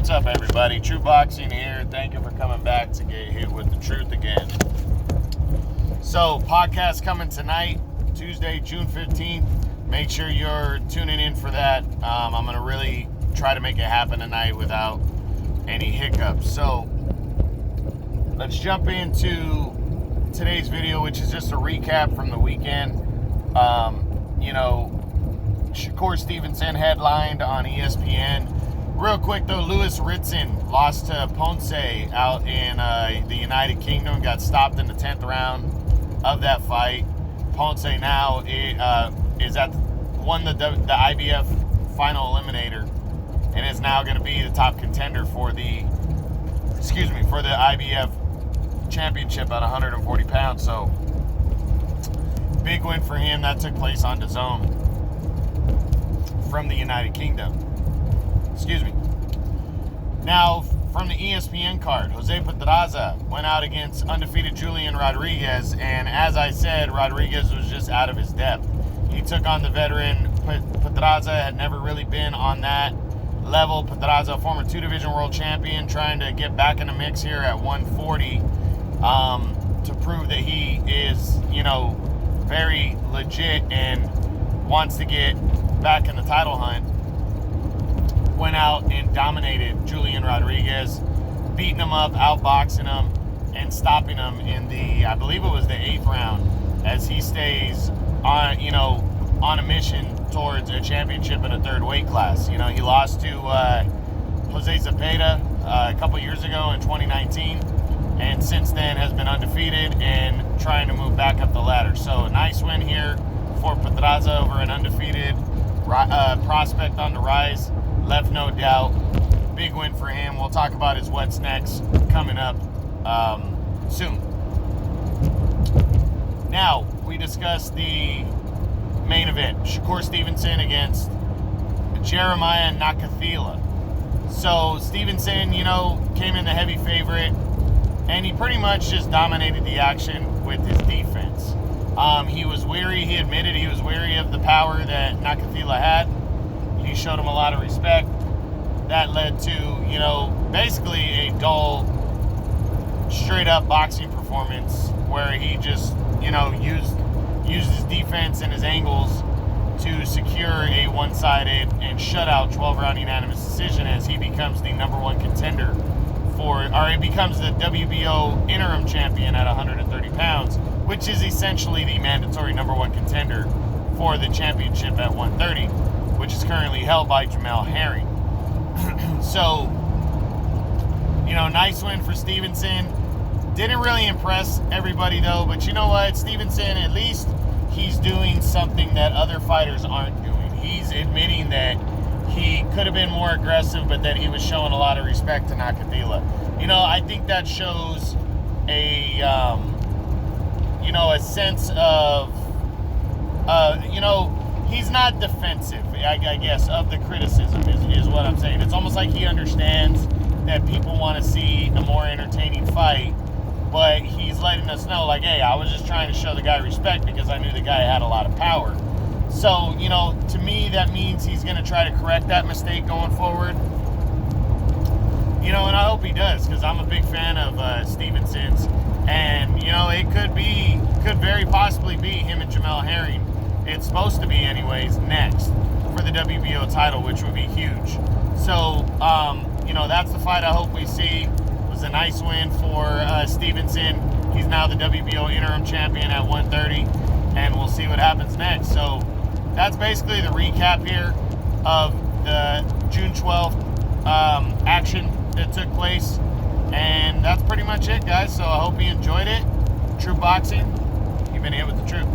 What's up, everybody? True Boxing here. Thank you for coming back to get hit with the truth again. So, podcast coming tonight, Tuesday, June 15th. Make sure you're tuning in for that. I'm going to really try to make it happen tonight without any hiccups. So, let's jump into today's video, which is just a recap from the weekend. Shakur Stevenson headlined on ESPN. Real quick though, Lewis Ritson lost to Ponce out in the United Kingdom, got stopped in the 10th round of that fight. Ponce now won the IBF final eliminator and is now going to be the top contender for the IBF championship at 140 pounds. So big win for him. That took place on DAZN from the United Kingdom. Now, from the ESPN card, Jose Pedraza went out against undefeated Julian Rodriguez, and as I said, Rodriguez was just out of his depth. He took on the veteran. Pedraza had never really been on that level. Pedraza, former 2-division world champion, trying to get back in the mix here at 140 to prove that he is, very legit and wants to get back in the title hunt. Went out and dominated Julian Rodriguez, beating him up, outboxing him, and stopping him in I believe it was the 8th round, as he stays on a mission towards a championship in a 3rd weight class. He lost to Jose Zepeda a couple years ago in 2019, and since then has been undefeated and trying to move back up the ladder. So a nice win here for Pedraza over an undefeated prospect on the rise. Left no doubt. Big win for him. We'll talk about his what's next coming up soon. Now, we discussed the main event. Shakur Stevenson against Jeremiah Nakathila. So, Stevenson, came in the heavy favorite, and he pretty much just dominated the action with his defense. He was weary. He admitted he was weary of the power that Nakathila had. He showed him a lot of respect. That led to, basically a dull, straight-up boxing performance where he just, used his defense and his angles to secure a one-sided and shutout 12-round unanimous decision as he becomes the number one contender he becomes the WBO interim champion at 130 pounds, which is essentially the mandatory number one contender for the championship at 130. Which is currently held by Jamel Herring. So, nice win for Stevenson. Didn't really impress everybody though, but you know what? Stevenson, at least he's doing something that other fighters aren't doing. He's admitting that he could have been more aggressive, but that he was showing a lot of respect to Nakathila. I think that shows a sense of, he's not defensive, I guess, of the criticism is what I'm saying. It's almost like he understands that people want to see a more entertaining fight, but he's letting us know, like, hey, I was just trying to show the guy respect because I knew the guy had a lot of power. So, to me, that means he's going to try to correct that mistake going forward. And I hope he does, because I'm a big fan of Stevenson's. And, it could very possibly be him and Jamel Herring. It's supposed to be anyways next for the WBO title, which would be huge. So, that's the fight I hope we see. It was a nice win for Stevenson. He's now the WBO interim champion at 130, and we'll see what happens next. So, that's basically the recap here of the June 12th action that took place. And that's pretty much it, guys. So, I hope you enjoyed it. True Boxing, you've been hit with the truth.